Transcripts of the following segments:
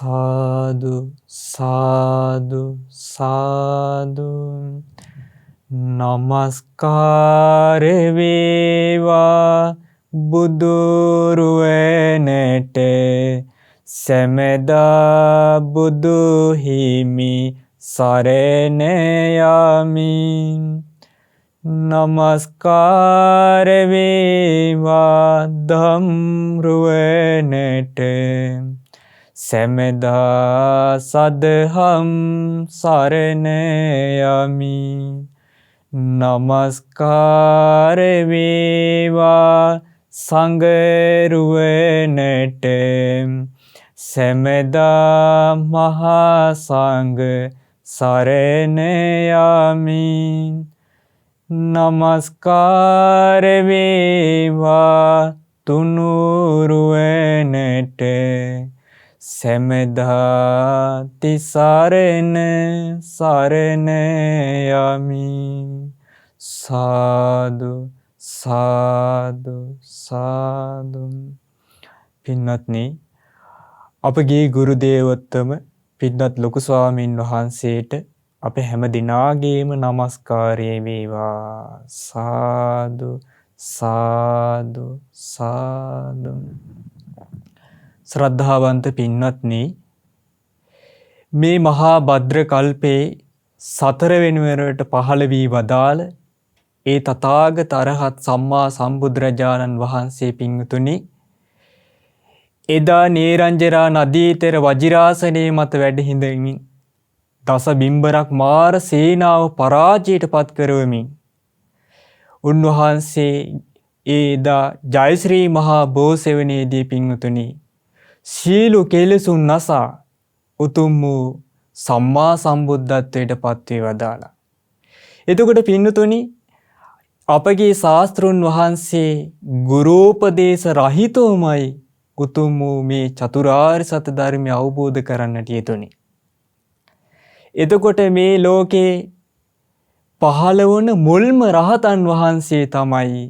සාදු සාදු සාදු නමස්කාර වේවා බුදුරුවනට සැමදා බුදු හිමි සරණ යමි. නමස්කාර වේවා ධම්රුවනට සැමදා සදහම් සරණ යමි. නමස්කාර වේවා සංඝරුවනට සැමදා මහා සංඝ සරණ යමි. නමස්කාර වේවා තුනුරුවනට සැමදා තිසරණ සරණ යමි. සාදු සාදු සාදු. පින්වත්නි, අපගේ ගුරු දේවෝත්තම පින්වත් ලොකු ස්වාමීන් වහන්සේට අපේ හැම දිනාගේම নমස්කාරය වේවා. සාදු සාදු සාදු. ශ්‍රද්ධාවන්ත පින්වත්නි, මේ මහා භද්‍ර කල්පේ 4 වෙනිවරට පහළ වී වදාළ ඒ තථාගත අරහත් සම්මා සම්බුදුරජාණන් වහන්සේ පින්තුනි, එදා නේරංජරා නදී තෙර වජිරාසනයේ මත වැඩ හිඳමින් දස බිම්බරක් මාර සේනාව පරාජයට පත් කරවමින් උන්වහන්සේ එදා ජයශ්‍රී මහා බෝසෙවණේදී පින්තුනි සීලු කෙලෙසුන් නසා උතුම් වූ සම්මා සම්බුද්ධත්වයට පත් වේ වදාලා. එතකොට පින්තුනි, අපගේ ශාස්ත්‍රුන් වහන්සේ ගුරුපදේශ රහිතවමයි උතුම් වූ මේ චතුරාර්ය සත්‍ය ධර්මය අවබෝධ කරන්නට යෙදුනි. එතකොට මේ ලෝකේ පහළ වන මුල්ම රහතන් වහන්සේ තමයි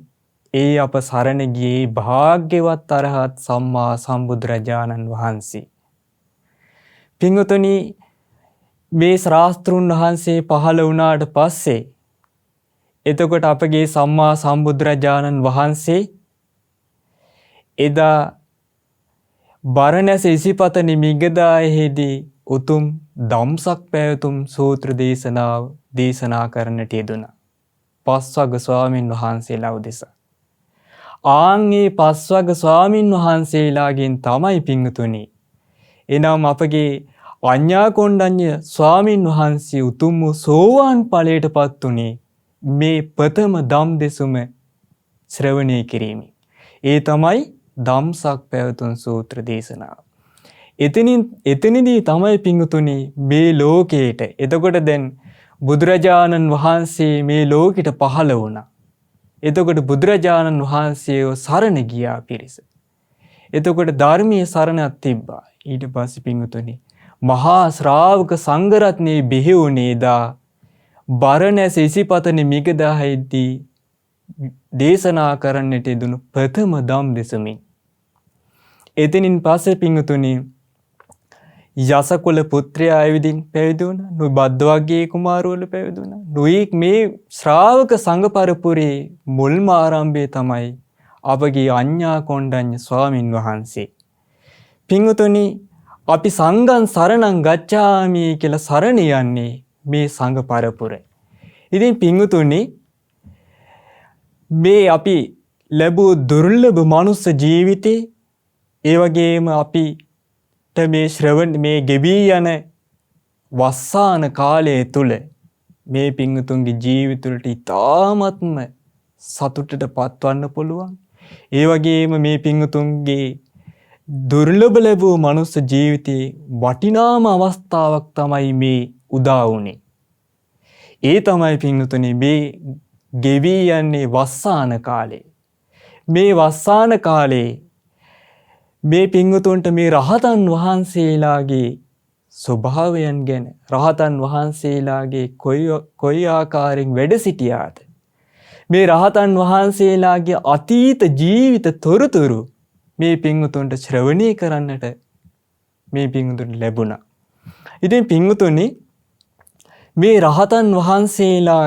ඒ අප සරණ ගියේ භාග්‍යවත් අරහත් සම්මා සම්බුදුරජාණන් වහන්සේ. පින්වතුනි, මේ ශාස්ත්‍රුන් වහන්සේ පහළ වුණාට පස්සේ එතකොට අපගේ සම්මා සම්බුදුරජාණන් වහන්සේ එදා බරණැස ඉසිපතනි මිගදායෙහිදී උතුම් ධම්සක් පැවතුම් සූත්‍ර දේශනාව දේශනා කරන්නට යෙදුණා. පස්වග ස්වාමින් වහන්සේලා උදෙසා. ආන්ගේ පස්වග ස්වාමින් වහන්සේලාගෙන් තමයි පින්තුනි එනම් අපගේ අඤ්ඤා කොණ්ඩඤ්ඤ ස්වාමින් වහන්සේ උතුම් වූ සෝවාන් ඵලයට පත් උනේ මේ ප්‍රථම ධම් දෙසුම ශ්‍රවණය කිරීමෙන්. ඒ තමයි ධම්සක් පැවතුම් සූත්‍ර දේශනාව. එතනදී තමයි පින්තුනි මේ ලෝකයට, එතකොට දැන් බුදුරජාණන් වහන්සේ මේ ලෝකෙට පහළ වුණා. එතකොට බුදුරජාණන් වහන්සේව සරණ ගියා පිරිස. එතකොට ධර්මයේ සරණක් තිබ්බා. ඊට පස්සේ පින්තුනි මහා ශ්‍රාවක සංඝරත්නයේ බිහි වුණේ දා බරණැස ඉසිපතනි මිගදායෙහිදී දේශනා කරන්නට යෙදුණු ප්‍රථම ධම් දෙසමින්. එතනින් පස්සේ පින්තුනි යසකුල පුත්‍රයා ඇවිදින් පැවිදි වුණා. බද්දවග්ගයේ කුමාරවරු පැවිදි වුණා. නොයෙක් මේ ශ්‍රාවක සංඝ පරපුරේ මුල්ම ආරම්භය තමයි අපගේ අඤ්ඤා කොණ්ඩඤ්ඤ ස්වාමින් වහන්සේ. පින්තුනි, අපි සංඝං සරණං ගච්ඡාමි කියලා සරණ යන්නේ මේ සංඝ පරපුර. ඉතින් පින්තුනි, මේ අපි ලැබූ දුර්ලභ මනුස්ස ජීවිතේ, ඒ වගේම අපිට මේ ශ්‍රවණ මේ ගෙවී යන වස්සාන කාලය තුල මේ පින්තුන්ගේ ජීවිත වලට ඉතාමත්ම සතුටට පත්වන්න පුළුවන්. ඒ වගේම මේ පින්තුන්ගේ දුර්ලභ ලැබූ මනුස්ස ජීවිතේ වටිනාම අවස්ථාවක් තමයි මේ උදා වුනේ. ඒ තමයි පින්තුනි මේ ගෙවී යන්නේ වස්සාන කාලේ. මේ වස්සාන කාලේ මේ පින්වතුන්ට මේ රහතන් වහන්සේලාගේ ස්වභාවයන් ගැන, රහතන් වහන්සේලාගේ කොයි ආකාරයෙන් වැඩ සිටියාද, මේ රහතන් වහන්සේලාගේ අතීත ජීවිත තොරතුරු මේ පින්වතුන්ට ශ්‍රවණය කරන්නට මේ පිංගුතුන් ලැබුණා. ඉතින් පිංගුතුනි මේ රහතන් වහන්සේලා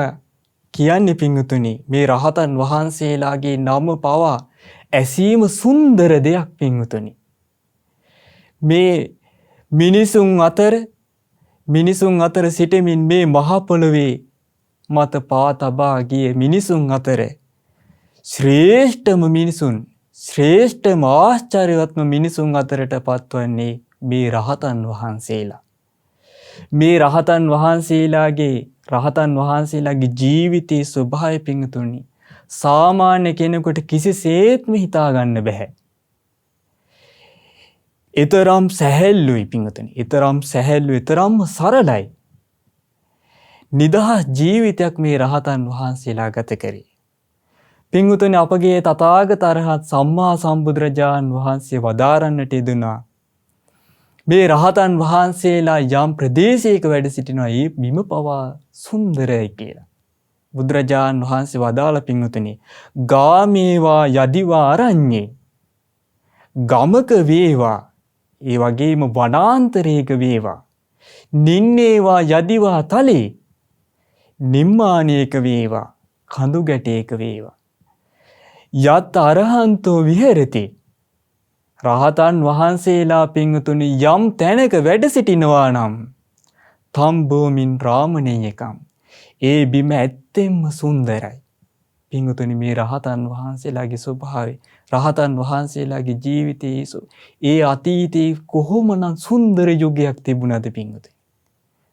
කියන්නේ පිංගුතුනි මේ රහතන් වහන්සේලාගේ නම පවා ඇසීම සුන්දර දෙයක් පිංගුතුනි. මේ මිනිසුන් අතර සිටමින් මේ මහ පොළොවේ මත පා තබා ගිය මිනිසුන් අතර ශ්‍රේෂ්ඨම ආශ්චර්යවත්ම මිනිසුන් අතරට පත්වන්නේ මේ රහතන් වහන්සේලා. මේ රහතන් වහන්සේලාගේ ජීවිතයේ ස්වභාවය පිංගුතුනි සාමාන්‍ය කෙනෙකුට කිසිසේත්ම හිතා ගන්න බෑ. ඊතරම් සැහැල්ලුයි පිංගුතුනි. ඊතරම්ම සරලයි. නිදහස් ජීවිතයක් මේ රහතන් වහන්සේලා ගත කරේ. පිංගුතුනි අපගේ තථාගත අරහත් සම්මා සම්බුදුරජාණන් වහන්සේ වදාරන්නට යෙදුනා. මේ රහතන් වහන්සේලා යම් ප්‍රදේශයක වැඩ සිටිනවා ඒ බිම පවා සුන්දරයි කියලා. බුදුරජාණන් වහන්සේ වදාළ පිංගුතුනි ගාමේවා යදිවා අරඤ්ඤේ ගමක වේවා ඒ වගේම වනාන්තරයක වේවා නින්නේවා යදිවා තලේ නිම්මානයක වේවා කඳු ගැටයක වේවා යත් අරහන්තෝ විහෙරති රහතන් වහන්සේලා පිංගුතුනි යම් තැනක වැඩ සිටිනවා නම් තම් භූමින් රාමණීයකම් ඒ බිම ඇත්තෙන්ම සුන්දරයි. පිංගුතුනි මේ රහතන් වහන්සේලාගේ ස්වභාවය රහතන් වහන්සේලාගේ ජීවිතයේ ඒ අතීතයේ කොහොමනම් සුන්දර යුගයක් තිබුණාද පිංගුතුනි.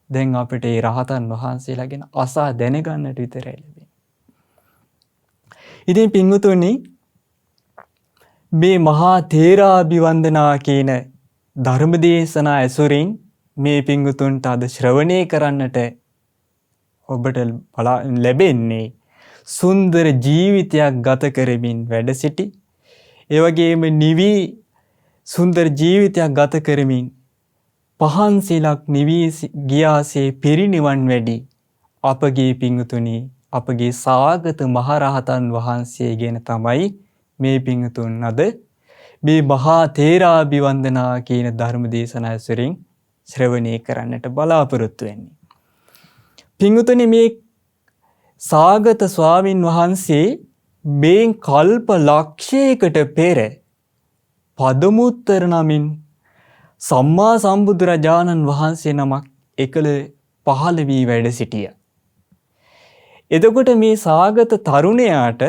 දැන් අපිට ඒ රහතන් වහන්සේලා ගැන අසා දැනගන්නට විතරයි ලැබෙන්නේ. ඉතින් පිංගුතුනි මේ මහා තේරාභිවන්දනා කියන ධර්මදේශනා ඇසුරින් මේ පිංගුතුන්ට අද ශ්‍රවණය කරන්නට ඔබට ලැබෙන්නේ සුන්දර ජීවිතයක් ගත කරමින් වැඩ සිටි ඒ වගේම නිවි සුන්දර ජීවිතයක් ගත කරමින් පහන් සිලක් නිවි ගියාසේ පිරිනිවන් වැඩි අපගේ පිංගුතුනි අපගේ සාගත මහරහතන් වහන්සේ ගැන තමයි මේ පිංගුතුන් අද මේ මහා තේරාභිවන්දනා කියන ධර්ම දේශනා ඇසුරින් ශ්‍රවණය කරන්නට බලාපොරොත්තු වෙන්නේ. පිංගුතුනි මේ සාගත ස්වාමින් වහන්සේ මේ කල්ප ලක්ෂයකට පෙර පදමුත්තර නමින් සම්මා සම්බුදුරජාණන් වහන්සේ නමක් එකල පහළ වී වැඩ සිටියා. එතකොට මේ සාගත තරුණයාට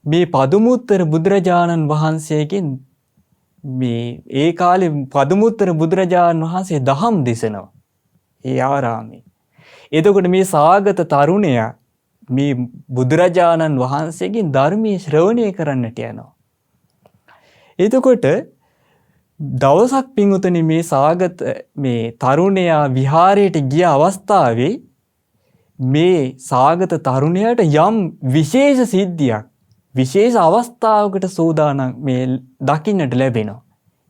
මේ පදමුත්තර බුදුරජාණන් වහන්සේගෙන් මේ ඒ කාලේ පදමුත්තර බුදුරජාණන් වහන්සේ දහම් දෙසනවා ඒ ආරාමේ. එතකොට මේ සාගත තරුණයා මේ බුදුරජාණන් වහන්සේගෙන් ධර්මයේ ශ්‍රවණය කරන්නට යනවා. එතකොට දවසක් පිංගුතුනි මේ සාගත මේ තරුණයා විහාරයට ගිය අවස්ථාවේ මේ සාගත තරුණයාට යම් විශේෂ සිද්ධියක් විශේෂ අවස්ථාවකට සූදානම් මේ දකින්නට ලැබෙනවා.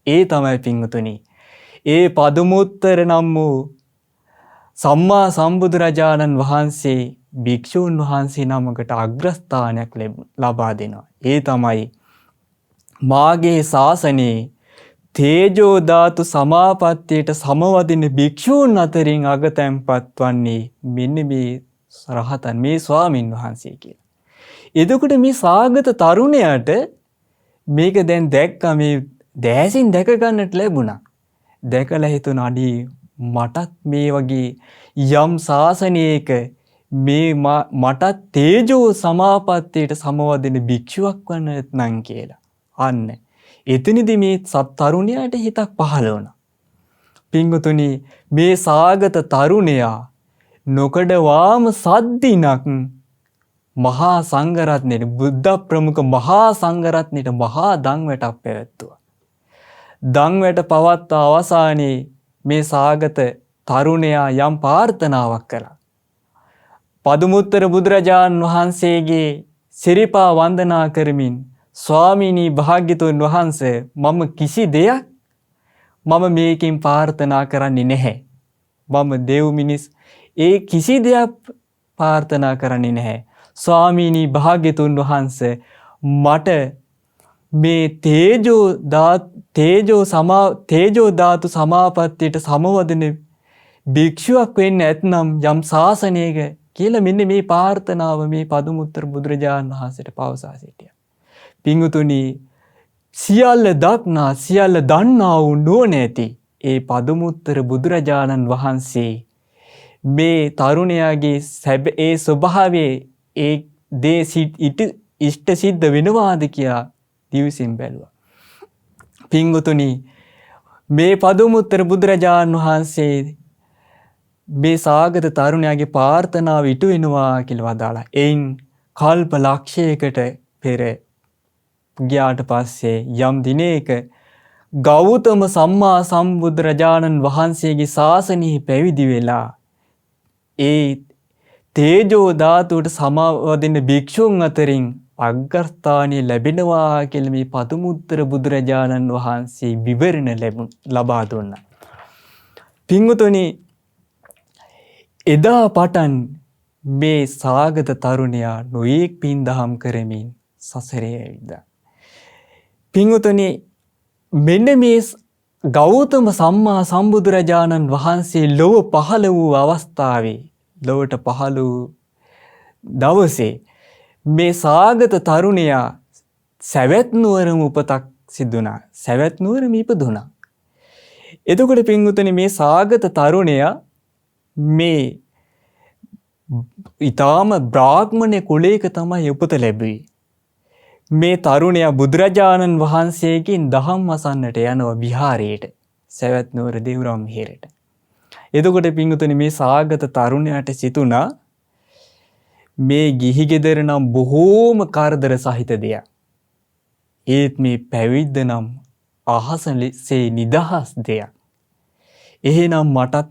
ඒ තමයි පිංගුතුනි ඒ පදමුත්තර නම් වූ සම්මා සම්බුදුරජාණන් වහන්සේ භික්ෂූන් වහන්සේ නමකට අග්‍රස්ථානයක් ලබා දෙනවා. ඒ තමයි මාගේ ශාසනයේ තේජෝ ධාතු සමාපත්තියට සමවදින භික්ෂූන් අතරින් අගතැන්පත් වන්නේ මෙන්න මේ රහතන් මේ ස්වාමින් වහන්සේ කියලා. එතකොට මේ සාගත තරුණයාට මේක දැන් දැක්කා මේ දැසින් දැක ගන්නට ලැබුණා. දැකලා හිතුණා අඩි මටත් මේ වගේ යම් ශාසනයක මේ මටත් තේජෝ සමාපත්තියට සමවදින භික්ෂුවක් වන්නත් නම් කියලා. අන්න එතනදී මේ තරුණයාට හිතක් පහළ වුණා. පිංගුතුනි මේ සාගත තරුණයා නොකඩවාම සද්දිනක් මහා සංඝරත්නයට බුද්ධ ප්‍රමුඛ මහා සංඝරත්නයට මහා දන්වැටක් පැවැත්තුවා. දන්වැට පවත්වා අවසානයේ මේ සාගත තරුණයා යම් ප්‍රාර්ථනාවක් කළා. පදුමුත්තර බුදුරජාණන් වහන්සේගේ සිරිපා වන්දනා කරමින් ස්වාමීනි භාග්‍යතුන් වහන්සේ මම කිසි දෙයක් මේකෙන් ප්‍රාර්ථනා කරන්නේ නැහැ. මම දෙව් මිනිස් ඒ කිසි දෙයක් ප්‍රාර්ථනා කරන්නේ නැහැ. ස්වාමීනි භාග්‍යතුන් වහන්සේ මට මේ තේජෝ ධාතු සමාපත්තියට සමවදින භික්ෂුවක් වෙන්න ඇතනම් යම් ශාසනයක කියලා මෙන්න මේ ප්‍රාර්ථනාව මේ පදුමුත්තර බුදුරජාණන් වහන්සේට පවසා සිටියා. පිංගුතුනි සියල්ල දක්නා සියල්ල දන්නා වූ නුවණැති ඒ පදුමුත්තර බුදුරජාණන් වහන්සේ මේ තරුණයාගේ ඒ ස්වභාවයේ ඒ දේ ඉෂ්ට සිද්ධ වෙනවාද කියලා දිවිසින් බැලුවා. පිංගුතුනි මේ පදුමුත්තර බුදුරජාණන් වහන්සේ මේ සාගත තරුණයාගේ ප්‍රාර්ථනාව ඉටු වෙනවා කියලා වදාලා. එයින් කල්ප ලක්ෂයකට පෙර ගියාට පස්සේ යම් දිනයක ගෞතම සම්මා සම්බුදුරජාණන් වහන්සේගේ ශාසනයෙහි පැවිදි වෙලා ඒ තේජෝ ධාතුවට සමවදින භික්ෂුන් අතරින් අග්‍රස්ථානය ලැබෙනවා කියලා මේ පදුමුත්තර බුදුරජාණන් වහන්සේ විවරණ ලබා දුන්නා. පින්වතුනි එදා පටන් මේ සාගත තරුණයා නොයෙක් පින් දහම් කරමින් සසරේ ඇවිද්දා. පින්වතුනි මෙන්න මේ ගෞතම සම්මා සම්බුදුරජාණන් වහන්සේ ලොව පහළ වූ අවස්ථාවේ ලොවට පහළ වූ දවසේ මේ සාගත තරුණයා සැවැත් නුවරම උපතක් සිදුනා. සැවැත් නුවරම ඉපදුනා. එතකොට පින්වතුනි මේ සාගත තරුණයා මේ ඊටාම බ්‍රාහ්මණ කුලයක තමයි උපත ලැබුවේ. මේ තරුණයා බුදුරජාණන් වහන්සේගෙන් දහම් අසන්නට යනවා විහාරයට. සැවැත් නුවර දේවරම් මිහිරට. එතකොට පින්වතුනි මේ සාගත තරුණයාට සිතුණා මේ ගිහි ගෙදර නම් බොහෝම කරදර සහිත දෙයක්. ඒත් මේ පැවිද්ද නම් අහසසේ නිදහස් දෙයක්. එහෙනම් මටත්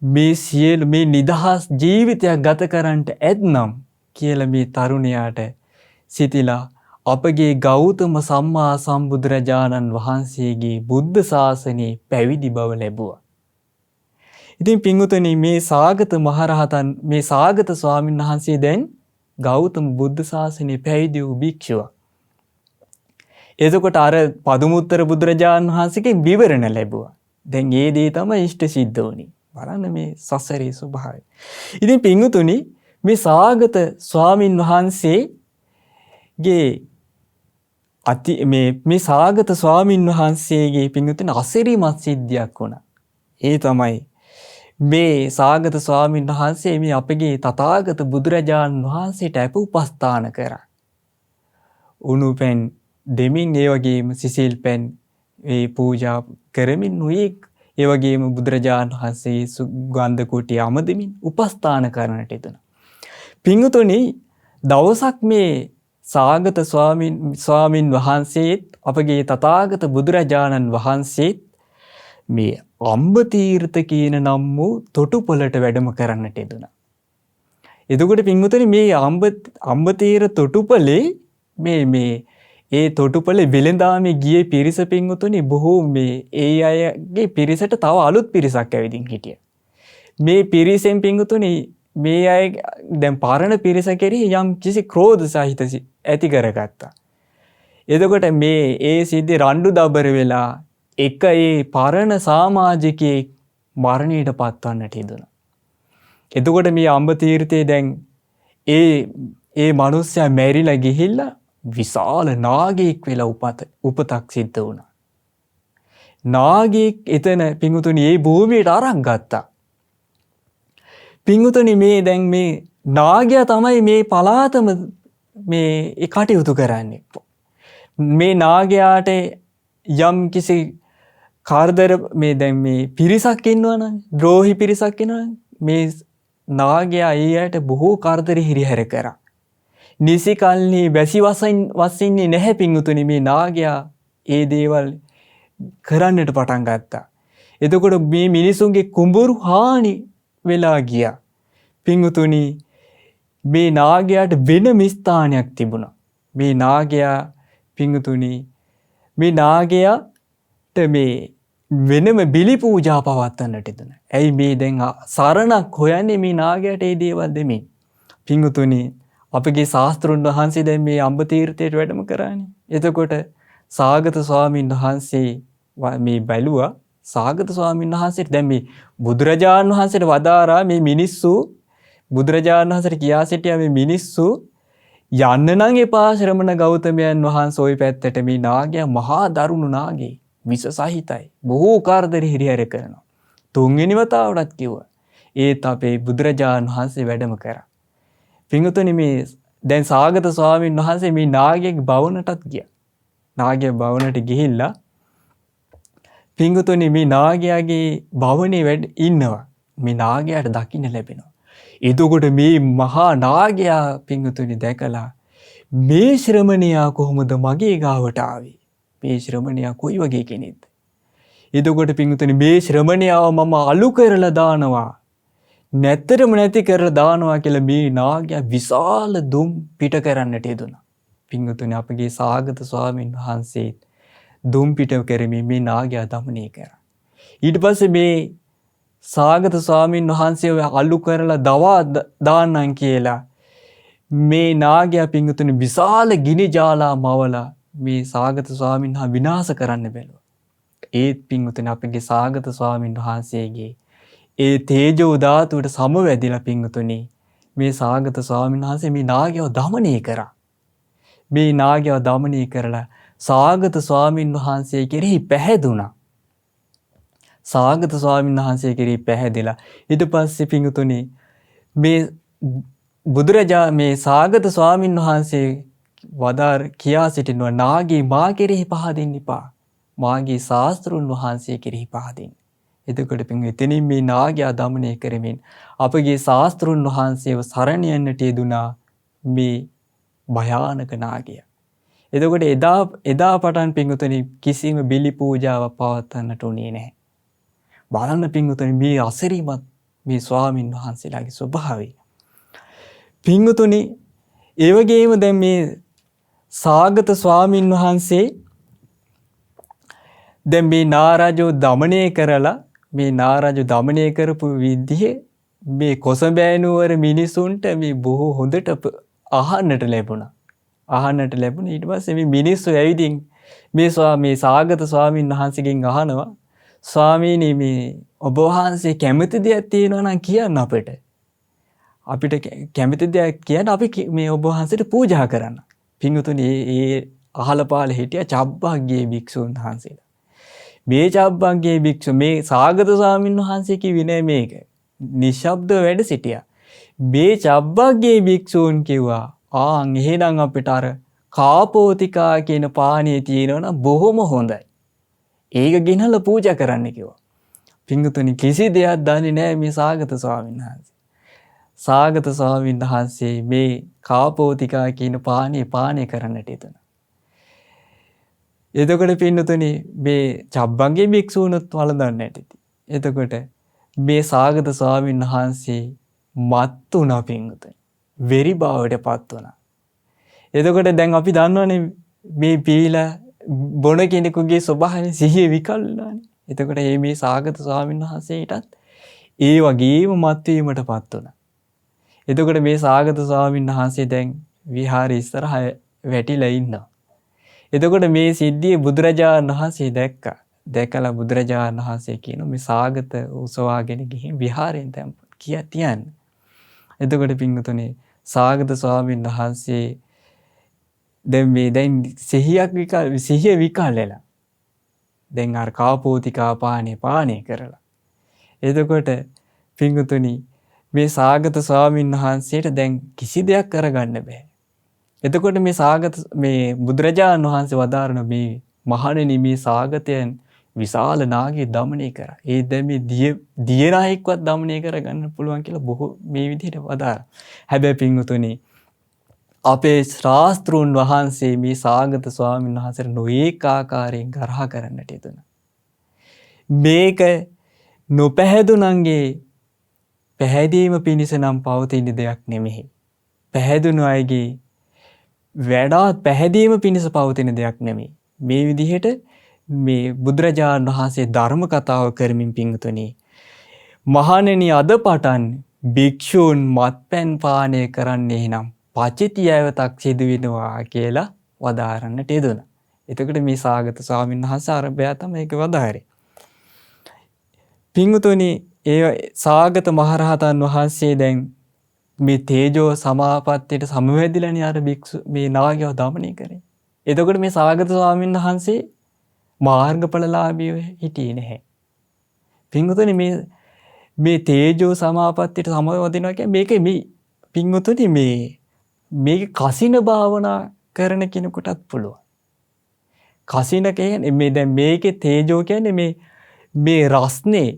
මේ සියලු මේ නිදහස් ජීවිතයක් ගත කරන්නට ඇත්නම් කියලා මේ තරුණයාට සිතිලා අපගේ ගෞතම සම්මා සම්බුදුරජාණන් වහන්සේගේ බුද්ධ ශාසනයේ පැවිදි බව ලැබුවා. ඉතින් පින්වතුනි මේ සාගත මහරහතන් මේ සාගත ස්වාමීන් වහන්සේ දැන් ගෞතම බුද්ධ ශාසනයේ පැවිදි වූ භික්ෂුවක්. එතකොට අර පදුමුත්තර බුදුරජාණන් වහන්සේගෙන් විවරණ ලැබුවා. දැන් ඒ දේ තමයි ඉෂ්ට සිද්ධ වුනේ. බලන්න මේ සසරේ ස්වභාවය. ඉතින් පින්වතුනි මේ සාගත ස්වාමීන් වහන්සේගේ මේ සාගත ස්වාමීන් වහන්සේගේ පින්වතුනි අසිරිමත් සිද්ධියක් වුණා. ඒ තමයි මේ සාගත ස්වාමීන් වහන්සේ මේ අපගේ තථාගත බුදුරජාණන් වහන්සේට අප උපස්ථාන කරා. උණු පැන් දෙමින් ඒ වගේම සිසිල් පැන් ඒ පූජා කරමින් නොයෙක් ඒ වගේම බුදුරජාණන් වහන්සේ සුගන්ධ කුටි අමදමින් උපස්ථාන කරන්නට යෙදුණා. පින්වතුනි දවසක් මේ සාගත ස්වාමීන් වහන්සේත් අපගේ තථාගත බුදුරජාණන් වහන්සේත් මේ අම්බතීර්ථ කියන නම් වූ තොටුපළට වැඩම කරන්නට යෙදුණා. එතකොට පින්වතුනි මේ අම්බතීර තොටුපළේ මේ ඒ තොටුපළේ වෙළඳාමේ ගියේ පිරිස පින්වතුනි බොහෝ මේ ඒ අයගේ පිරිසට තව අලුත් පිරිසක් ඇවිදින් හිටියා. මේ පිරිසෙන් පින්වතුනි මේ අය දැන් පරණ පිරිස කෙරෙහි යම් කිසි ක්‍රෝධ සහිත ඇති කරගත්තා. එතකොට මේ ඒ සිද්ධි රණ්ඩු දබර වෙලා එක ඒ පරණ සමාජිකයෙක් මරණයට පත්වන්නට යෙදුණා. එතකොට මේ අම්බතීර්ථයේ දැන් ඒ මිනිස්සයා මැරිලා ගිහිල්ලා විශාල නාගයෙක් වෙලා උපතක් සිද්ධ වුණා. නාගයෙක් එතන පින්වතුනි ඒ භූමියට අරන් ගත්තා. පින්වතුනි මේ දැන් මේ නාගයා තමයි මේ පලාතම මේ කටයුතු කරන්නේ. මේ නාගයාට යම් කිසි කාර්දර මේ දැන් මේ පිරිසක් ඉන්නවනම් ද්‍රෝහි පිරිසක් ඉන්නවනම් මේ නාගයා ඒ අයට බොහෝ කාර්දර හිරිහැර කරා. නිසි කල්හි වැසි වසින්නේ නැහැ පින්වතුනි මේ නාගයා ඒ දේවල් කරන්නට පටන් ගත්තා. එතකොට මේ මිනිසුන්ගේ කුඹුරු හානි වෙලා ගියා. පින්වතුනි මේ නාගයාට වෙනම ස්ථානයක් තිබුණා. මේ නාගයා පින්වතුනි මේ නාගයාට මේ වෙනම බිලි පූජා පවත්වන්නට යෙදුණා. ඇයි මේ දැන් සරණක් හොයන්නේ මේ නාගයාට මේ දේවල් දෙමින්. පින්වතුනි අපගේ ශාස්ත්‍රඥ වහන්සේ දැන් මේ අම්බතීර්ථයට වැඩම කරානේ. එතකොට සාගත ස්වාමීන් වහන්සේ මේ බැලුවා සාගත ස්වාමීන් වහන්සේට දැන් මේ බුදුරජාණන් වහන්සේට වදාරා මේ මිනිස්සු බුදුරජාණන් වහන්සේට කියා සිටියා මේ මිනිස්සු යන්න නම් එපා ශ්‍රමණ ගෞතමයන් වහන්සේ ওই පැත්තට මේ නාගයා මහා දරුණු නාගේ විස සහිතයි බොහෝ කාර්දරි හිරිහැර කරනවා තුන්වෙනි වතාවටත් කිව්වා ඒත් අපේ බුදුරජාණන් වහන්සේ වැඩම කරා පින්වතුනි මේ දැන් සාගත ස්වාමීන් වහන්සේ මේ නාගයාගේ භවනටත් ගියා නාගයා භවනට ගිහිල්ලා පින්වතුනි මේ නාගයාගේ භවනේ වැඩ ඉන්නවා මේ නාගයාට දකින්න ලැබෙනවා එතකොට මේ මහා නාගයා පින්වතුනි දැකලා මේ ශ්‍රමණයා කොහොමද මගේ ගාවට ආවේ මේ ශ්‍රමණයා කොයි වගේ කෙනෙක්ද එතකොට පින්වතුනි මේ ශ්‍රමණයාව මම අලු කරලා දානවා නැත්තරම නැති කරලා දානවා කියලා මේ නාගයා විශාල දුම් පිට කරන්නට යෙදුණා පින්වතුනි අපගේ සාගත ස්වාමීන් වහන්සේ දුම් පිට කරමින් මේ නාගයා দমনය කරා ඊට පස්සේ මේ සාගත ස්වාමීන් වහන්සේ අලු කරලා දවා දාන්නම් කියලා මේ නාගයා පින්වතුනි විශාල ගිනි ජාලා මවලා මේ සාගත ස්වාමීන් වහන්සේ විනාශ කරන්න බැලුවා. ඒත් පින්වතුනි අපගේ සාගත ස්වාමීන් වහන්සේගේ ඒ තේජෝ ධාතුවට සමවැදිලා පින්වතුනි මේ සාගත ස්වාමීන් වහන්සේ මේ නාගයව দমনය කරා. මේ නාගයව দমনය කරලා සාගත ස්වාමීන් වහන්සේ කෙරෙහි පැහැදුනා. සාගත ස්වාමීන් වහන්සේ කෙරෙහි පැහැදිලා ඊට පස්සේ පින්වතුනි මේ මේ සාගත ස්වාමීන් වහන්සේ වදාර කියා සිටිනවා නාගී මා කෙරෙහි පහදින්න එපා මාගේ ශාස්ත්‍රුන් වහන්සේ කෙරෙහි පහදින්න. එතකොට එතනින් මේ නාගයා দমনය කරමින් අපගේ ශාස්ත්‍රුන් වහන්සේව සරණ යන්නට යෙදුනා මේ භයානක නාගයා. එතකොට එදා පටන් පින්වතුනි කිසිම බිලි පූජාවක් පවත්වන්නට උනේ නැහැ. බලන්න පින්වතුනි මේ අසිරිමත් මේ ස්වාමින් වහන්සේලාගේ ස්වභාවය. පින්වතුනි ඒ වගේම දැන් මේ සාගත ස්වාමින් වහන්සේ දැන් මේ නාරජෝ দমনය කරලා මේ නාරජෝ দমনය කරපු විදිහ මේ කොසඹෑනුවර මිනිසුන්ට මේ බොහෝ හොඳට අහන්නට ලැබුණා. ඊට පස්සේ මේ මිනිස්සු ඇවිදින් මේ සාගත ස්වාමින් වහන්සේගෙන් අහනවා ස්වාමීනි මේ ඔබ වහන්සේ කැමති දෙයක් තියෙනවා නම් කියන්න අපිට කැමති දෙයක් කියන්න අපි මේ ඔබ වහන්සේට පූජා කරන්න. පින්වතුනි ඒ අහල පහල හිටිය චබ්බග්ගේ භික්ෂුන් වහන්සේලා. මේ චබ්බග්ගේ භික්ෂු මේ සාගත ස්වාමීන් වහන්සේ කිව්වේ නෑ මේක. නිශ්ශබ්දව වැඩ සිටියා. මේ චබ්බග්ගේ භික්ෂූන් කිව්වා එහෙනම් අපිට අර කාපෝතිකා කියන පානීය තියෙනවා නම් බොහොම හොඳයි. ඒක ගෙනල්ලා පූජා කරන්න කිව්වා. පින්වතුනි කිසි දෙයක් දන්නේ නැහැ මේ සාගත ස්වාමීන් වහන්සේ. සාගත ස්වාමීන් වහන්සේ මේ කාපෝතිකා කියන පානය කරන්නට යෙදුණා. එතකොට පින්වතුනි මේ චබ්බග්ගේ භික්ෂූනුත් වළඳන්නේ නැති. එතකොට මේ සාගත ස්වාමීන් වහන්සේ මත් වුණා පින්වතුනි. වෙරි බවටපත් වුණා. එතකොට දැන් අපි දන්නවනේ මේ පීලා බොන කෙනෙකුගේ ස්වභාවය සිහිය විකල් වෙනවානේ. එතකොට මේ සාගත ස්වාමීන් වහන්සේටත් ඒ වගේම මත් වීමටපත් වුණා. එතකොට මේ සාගත ස්වාමීන් වහන්සේ දැන් විහාරේ ඉස්සරහ වැටිලා ඉන්නවා. එතකොට මේ සිද්ධිය බුදුරජාණන් වහන්සේ දැක්කා. දැකලා බුදුරජාණන් වහන්සේ කියනවා මේ සාගත උසවාගෙන ගිහින් විහාරයෙන් දැන් තියන්න. එතකොට පින්වතුනි සාගත ස්වාමීන් වහන්සේ දැන් සිහිය විකල් වෙලා දැන් අර කාපෝතිකා පානය කරලා එතකොට පින්වතුනි මේ සාගත ස්වාමීන් වහන්සේට දැන් කිසි දෙයක් කරගන්න බෑ. එතකොට මේ බුදුරජාණන් වහන්සේ වදාරන මේ මහණෙනි මේ සාගතයන් විශාල නාගයෙක් দমনය කරා. ඒ දැන් මේ දියනායෙක්වත් দমনය කරගන්න පුළුවන් කියලා බොහෝ මේ විදිහට වදාරා. හැබැයි පින්වතුනි අපේ ශාස්ත්‍රුන් වහන්සේ මේ සාගත ස්වාමීන් වහන්සේට නොඑක ආකාරයෙන් ගරහා කරන්නට යෙදුණා. මේක නොපැහැදුනන්ගේ පැහැදීම පිණිස නම් පවතින දෙයක් නෙමෙයි. පැහැදුණු අයගේ වඩාත් පැහැදීම පිණිස පවතින දෙයක් නෙමෙයි. මේ විදිහට මේ බුදුරජාණන් වහන්සේ ධර්ම කතාව කරමින් පින්වතුනි මහණෙනි අද පටන් භික්ෂූන් මත්පැන් පානය කරන්නේ නම් පචිතියවතක් සිදු වෙනවා කියලා වදාරන්නට යෙදුණා. එතකොට මේ සාගත ස්වාමීන් වහන්සේ අරබයා තමයි ඒක වදාරේ. පින්වතුනි ඒ සාගත මහරහතන් වහන්සේ දැන් මේ තේජෝ සමාපත්තියට සමවැදිලානේ අර භික්ෂු මේ නාගයව দমনය කරේ. එතකොට මේ සාගත ස්වාමීන් වහන්සේ මාර්ගඵලලාභීව හිටියේ නැහැ. පින්වතුනි මේ තේජෝ සමාපත්තියට සමවැදිනවා කියන්නේ මේක මේ පින්වතුනි මේක කසින භාවනා කරන කෙනෙකුටත් පුළුවන්. කසින කියන්නේ මේ දැන් මේකේ තේජෝ කියන්නේ මේ රස්නේ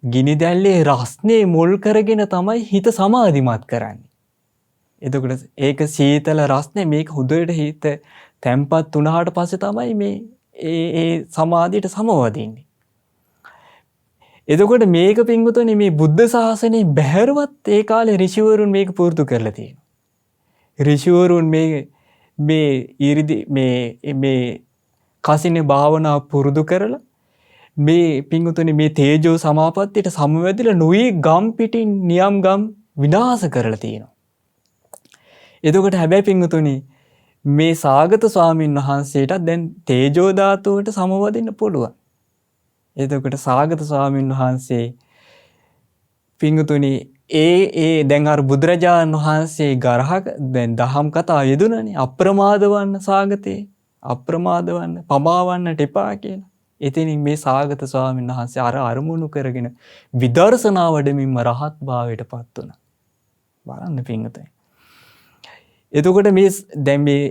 ගිනි දැල්ලේ රස්නේ මුල් කරගෙන තමයි හිත සමාධිමත් කරන්නේ. එතකොට ඒක සීතල රස්නේ මේක හුදෙට හිත තැම්පත් වුණාට පස්සේ තමයි මේ ඒ සමාධියට සමවදින්නේ. එතකොට මේක පින්වතුනි මේ බුද්ධ ශාසනයේ බැහැරවත් ඒ කාලේ ඍෂිවරුන් මේක පුරුදු කරලා තියෙනවා. ඍෂිවරුන් මේ ඊරිදි මේ කසිනේ භාවනා පුරුදු කරලා මේ පින්වතුනි මේ තේජෝ සමාපත්තියට සමවැදිලා නොයි ගම් පිටින් නියම් ගම් විනාශ කරලා තියෙනවා. එතකොට හැබැයි පින්වතුනි මේ සාගත ස්වාමීන් වහන්සේට දැන් තේජෝ ධාතුවට සමවදින්න පුළුවන්. එතකොට සාගත ස්වාමීන් වහන්සේ පින්වතුනි ඒ දැන් අර බුදුරජාණන් වහන්සේ ගරහක දැන් දහම් කතා යෙදුණනේ අප්‍රමාද වන්න සාගතේ අප්‍රමාද වන්න පමාවන්නට එපා කියලා. එතනින් මේ සාගත ස්වාමීන් වහන්සේ අර අරමුණු කරගෙන විදර්ශනා වඩමින්ම රහත් භාවයට පත් වුණා. බලන්න පින්වතුනි. එතකොට මේ දැන් මේ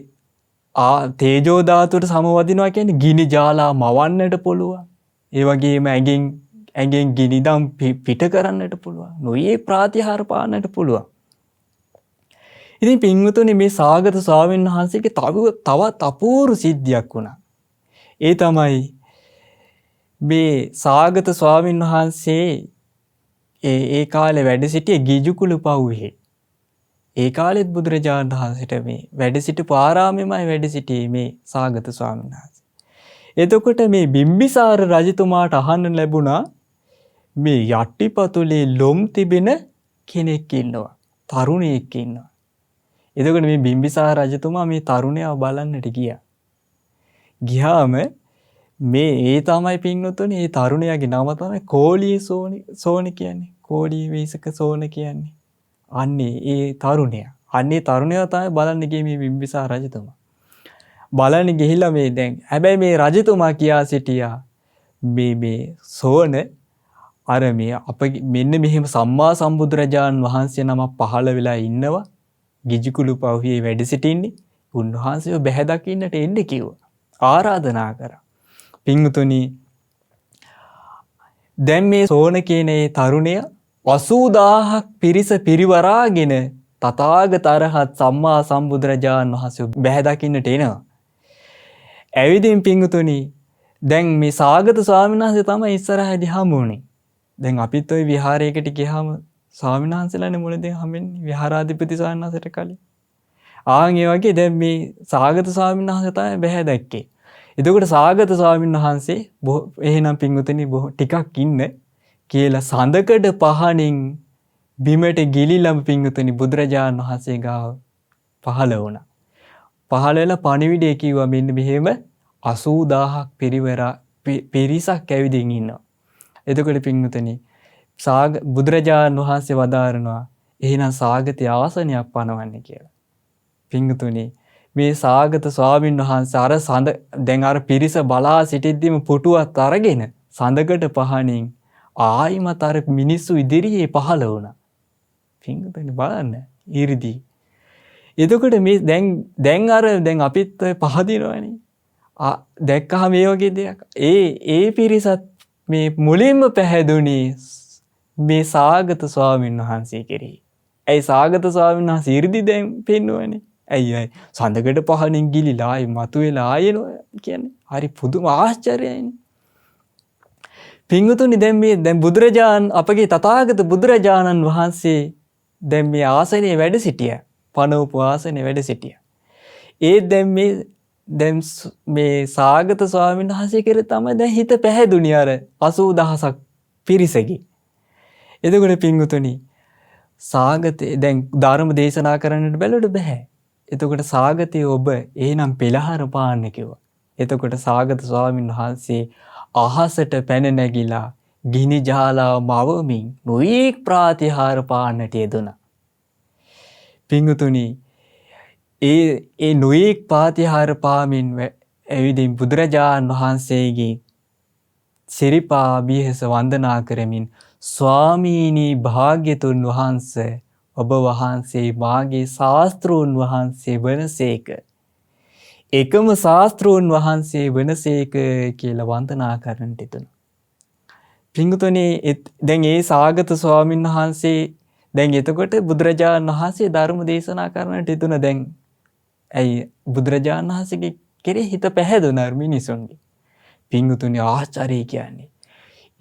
තේජෝ ධාතුවට සමවදිනවා කියන්නේ ගිනි ජාලා මවන්නට පුළුවන්. ඒ වගේම ඇඟෙන් ගිනිදම් පිට කරන්නට පුළුවන්. නොයේ ප්‍රාතිහාර පාන්නට පුළුවන්. ඉතින් පින්වතුනි මේ සාගත ස්වාමීන් වහන්සේගේ තවත් අපූර්ව සිද්ධියක් වුණා. ඒ තමයි මේ සාගත ස්වාමීන් වහන්සේ ඒ කාලේ වැඩ සිටියේ ගිජුකුළු පවුවේ. ඒ කාලෙත් බුදුරජාණන් වහන්සේට මේ වැඩ සිටපු ආරාමෙමයි වැඩ සිටියේ මේ සාගත ස්වාමීන් වහන්සේ. එතකොට මේ බිම්බිසාර රජතුමාට අහන්න ලැබුණා මේ යටිපතුලේ ලොම් තිබෙන කෙනෙක් ඉන්නවා. තරුණයෙක් ඉන්නවා. එතකොට මේ බිම්බිසාර රජතුමා මේ තරුණයව බලන්නට ගියා. ගියාම මේ ඒ තමයි පින්වතුනි මේ තරුණයාගේ නම තමයි කෝලිය සෝනි කියන්නේ. කෝලිය වේසක සෝන කියන්නේ. අන්නේ ඒ තරුණයා. අන්නේ තරුණයා තමයි බලන්න ගියේ මේ බිම්බිසාර රජතුමා. බලන්න ගිහිල්ලා මේ දැන් හැබැයි මේ රජතුමා කියා සිටියා මේ සෝන අර මේ අපගේ මෙන්න මෙහෙම සම්මා සම්බුදුරජාණන් වහන්සේ නම පහළ වෙලා ඉන්නවා. ගිජුකුළු පවුවේ වැඩ සිටින්නේ. උන්වහන්සේව බැහැ දකින්නට එන්න කිව්වා. ආරාධනා කරා. පින්වතුනි දැන් මේ සෝන කියන ඒ තරුණයා 80000ක් පිරිස පිරිවරාගෙන තථාගත අරහත් සම්මා සම්බුදුරජාණන් වහන්සේ බැහැ දකින්නට එනවා. ඇවිදින් පින්වතුනි දැන් මේ සාගත ස්වාමීන් වහන්සේ තමයි ඉස්සරහදී හමුුනේ. දැන් අපිත් ওই විහාරයකට ගියාම ස්වාමීන් වහන්සේලානේ මුලදී හම්බෙන්නේ විහාරාධිපති ස්වාමීන් වහන්සේට කලින්. ඒ වගේ දැන් මේ සාගත ස්වාමීන් වහන්සේ තමයි බැහැ දැක්කේ. එතකොට සාගත ස්වාමීන් වහන්සේ එහෙනම් පින්වතුනි ටිකක් ඉන්න කියලා සඳකඩ පහනින් බිමට ගිලිලම පින්වතුනි බුදුරජාණන් වහන්සේ ගාව පහළ වුණා. පහළ වෙලා පණිවිඩය කිව්වා මෙන්න මෙහෙම 80000ක් පිරිසක් ඇවිදින් ඉන්නවා. එතකොට පින්වතුනි බුදුරජාණන් වහන්සේ වදාරනවා එහෙනම් සාගතේ ආසනයක් පනවන්න කියලා. පින්වතුනි මේ සාගත ස්වාමීන් වහන්සේ දැන් අර පිරිස බලා සිටිද්දිම පුටුවත් අරගෙන සඳකඩ පහනින් ආයිමත් අර මිනිස්සු ඉදිරියේ පහළ වුණා. පින්වතුනි බලන්න ඊරිදී. එතකොට මේ දැන් අපිත් පහදිනවනේ. දැක්කහම මේ වගේ දෙයක්. ඒ පිරිසත් මේ මුලින්ම පැහැදුනේ මේ සාගත ස්වාමීන් වහන්සේ කෙරෙහි. ඇයි සාගත ස්වාමීන් වහන්සේ ඊරිදී දැන් පෙන්වන්නේ? ඇයි සඳකඩ පහනින් ගිලිලා ආයි මතුවෙලා ආයෙනවා කියන්නේ. හරි පුදුම ආශ්චර්යයිනේ. පින්වතුනි දැන් බුදුරජාණන් අපගේ තථාගත බුදුරජාණන් වහන්සේ දැන් මේ ආසනයේ වැඩ සිටියා. පනවපු ආසනයේ වැඩ සිටියා. දැන් මේ සාගත ස්වාමීන් වහන්සේ කෙරේ තමයි දැන් හිත පැහැදුණි අර 80000ක් පිරිසගේ. එතකොට පින්වතුනි සාගතේ දැන් ධර්ම දේශනා කරන්නට බැලුවට බෑ. එතකොට සාගතේ ඔබ එහෙනම් පෙළහර පාන්න කිව්වා. එතකොට සාගත ස්වාමීන් වහන්සේ අහසට පැන නැගිලා ගිනි ජාලා මවමින් නොයෙක් ප්‍රාතිහාර පාන්නට යෙදුණා. පිංගුතුනි, ඒ නොයෙක් ප්‍රාතිහාර පාමින් ඇවිදින් බුදුරජාණන් වහන්සේගේ සිරිපා බියස වන්දනා කරමින් ස්වාමීනි භාග්‍යතුන් වහන්සේ ඔබ වහන්සේ මාගේ ශාස්ත්‍රූන් වහන්සේ වනසේක. එකම ශාස්ත්‍රූන් වහන්සේ වනසේක කියලා වන්දනා කරන්නට යෙදුණා. පිංගුතුනි, දැන් ඒ සාගත ස්වාමීන් වහන්සේ දැන් එතකොට බුදුරජාණන් වහන්සේ ධර්ම දේශනා කරන්නට යෙදුණා. දැන් ඇයි බුදුරජාණන් වහන්සේගේ කෙරෙහි හිත පැහැදුණා මිනිසුන්ගේ. පිංගුතුනි, ආශ්චර්යය කියන්නේ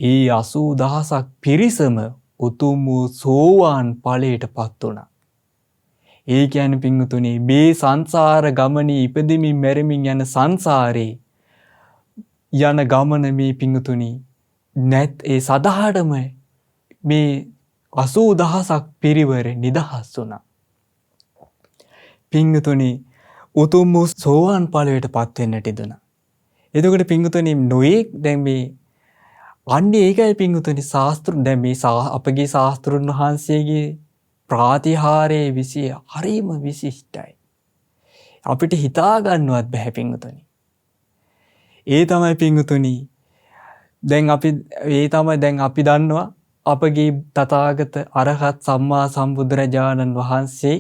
ඒ 80000ක් පිරිසම උතුම් වූ සෝවාන් ඵලයට පත් වුණා. ඒ කියන්නේ පිංගුතුනි, මේ සංසාර ගමනේ ඉපදෙමින් මැරෙමින් යන සංසාරේ යන ගමන මේ පිංගුතුනි ඒ සදාටම මේ 80000ක් පිරිවර නිදහස් වුණා. පිංගුතුනි, උතුම් වූ සෝවාන් ඵලයට පත් වෙන්නට ඉදුණා. එතකොට පිංගුතුනි, නොයෙක් දැන් මේ අන්නේ ඒකයි පිංගුතුනි ශාස්ත්‍ර දැන් මේ අපගේ ශාස්ත්‍රුන් වහන්සේගේ ප්‍රාතිහාරයේ විසිය හරිම විශිෂ්ටයි. අපිට හිතා ගන්නවත් බැහැ පිංගුතුනි. ඒ තමයි පිංගුතුනි දැන් අපි දන්නවා අපගේ තථාගත අරහත් සම්මා සම්බුදුරජාණන් වහන්සේ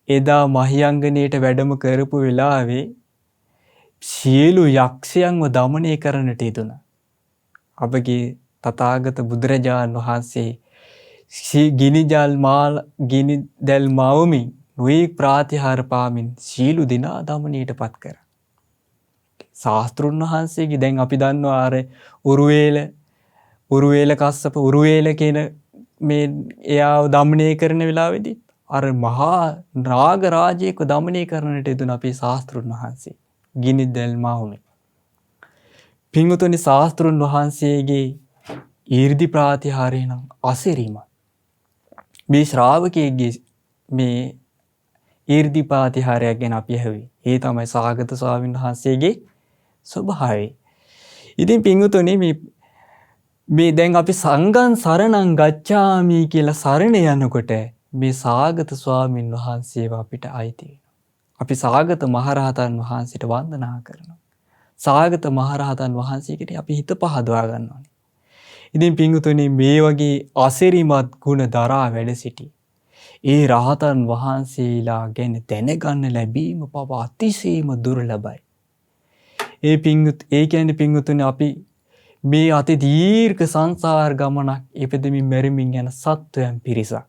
එදා මහියංගනයට වැඩම කරපු වෙලාවේ සියලු යක්ෂයන්ව දමනය කරන්නට යෙදුණා. අපගේ තථාගත බුදුරජාණන් වහන්සේ ගිනි දැල් මවමින් නොයෙක් ප්‍රාතිහාර පාමින් සියලු දෙනා දමනයට පත් කරා. ශාස්ත්‍රුන් වහන්සේගේ දැන් අපි දන්නවා අර උරුවේල කස්සප උරුවේල කියන මේ එයාව දමනය කරන වෙලාවේදී අර මහා නාග රාජයෙක්ව දමනය කරන්නට යෙදුණ අපේ ශාස්ත්‍රුන් වහන්සේ ගිනි දැල් මවමින්. පිංගුතුනි, ශාස්ත්‍රුන් වහන්සේගේ ඊර්ධි ප්‍රාතිහාරය නම් අසිරිමත්. මේ ශ්‍රාවකයෙක්ගේ මේ ඊර්ධි ප්‍රාතිහාරයක් ගැන අපි ඇහුවේ. ඒ තමයි සාගත ස්වාමීන් වහන්සේගේ ස්වභාවය. ඉතින් පිංගුතුනි, මේ දැන් අපි සංඝං සරණං ගච්ඡාමි කියලා සරණ යනකොට මේ සාගත ස්වාමීන් වහන්සේව අපිට අයිති වෙනවා. අපි සාගත මහරහතන් වහන්සේට වන්දනා කරනවා. සාගත මහරහතන් වහන්සේකට අපි හිත පහදවා ගන්න ඕනේ. ඉතින් පිංගුතුනි, මේ වගේ අසිරිමත් ගුණ දරා වැඩ සිටි ඒ රහතන් වහන්සේලා ගැන දැනගන්න ලැබීම පව අතිශයම දුර්ලභයි. ඒ කියන්නේ පිංගුතුනි, අපි මේ අති දීර්ඝ සංසාර ගමනක් ඉපදෙමින් මැරෙමින් යන සත්වයන් පිරිසක්.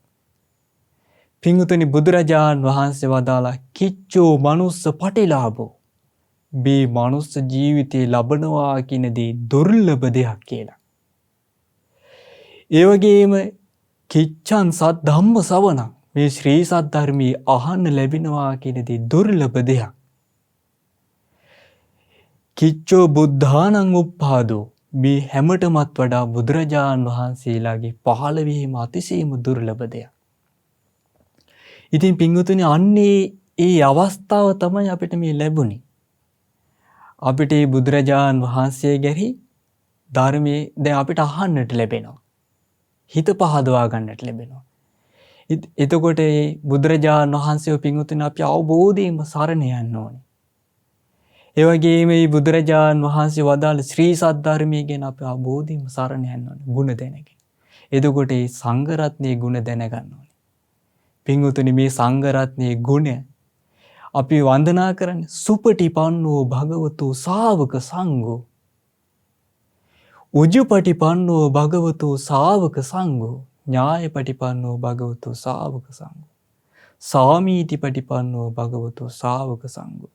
පිංගුතුනි, බුදුරජාණන් වහන්සේ වදාලා කිච්චෝ මනුස්ස පටිලාභෝ, මේ මනුස්ස ජීවිතේ ලබනවා කියන දේ දුර්ලභ දෙයක් කියලා. ඒ වගේම කිච්ඡං සත් ධම්ම සවණං, මේ ශ්‍රී සත් ධර්මයේ අහන්න ලැබෙනවා කියන දේ දුර්ලභ දෙයක්. කිච්චෝ බුද්ධානං උප්පාදෝ, මේ හැමතෙමත් වඩා බුදුරජාණන් වහන්සේලාගේ පහළ වීම අතිශයම දුර්ලභ දෙයක්. ඉතින් පිංගුතුනි, අන්නේ ඒ අවස්ථාව තමයි අපිට මේ ලැබුණේ. අපිට මේ බුදුරජාණන් වහන්සේ ගැරි ධර්මයේ දැන් අපිට අහන්නට ලැබෙනවා. හිත පහදවා ගන්නට ලැබෙනවා. එතකොට මේ බුදුරජාණන් වහන්සේව පිංගුතුනි අපි අවබෝධයෙන්ම සරණ යන්න ඕනේ. ඒ වගේම මේ බුදුරජාණන් වහන්සේ වදාළ ශ්‍රී සද්ධර්මයේ ගැන අපි අවබෝධයෙන්ම සරණ යන්න ඕනේ. ගුණ දැනගෙන. එතකොට මේ සංඝ රත්නයේ ගුණ දැනගන්න ඕනේ. පිංගුතුනි, මේ සංඝ රත්නයේ ගුණ අපි වන්දනා කරන්නේ සුපටිපන්නෝ භගවතු ශාවක සංඝෝ, උජුපටිපන්නෝ භගවතු ශාවක සංඝෝ, ඥායපටිපන්නෝ භගවතු ශාවක සංඝෝ, සාමීතිපටිපන්නෝ භගවතු ශාවක සංඝෝ,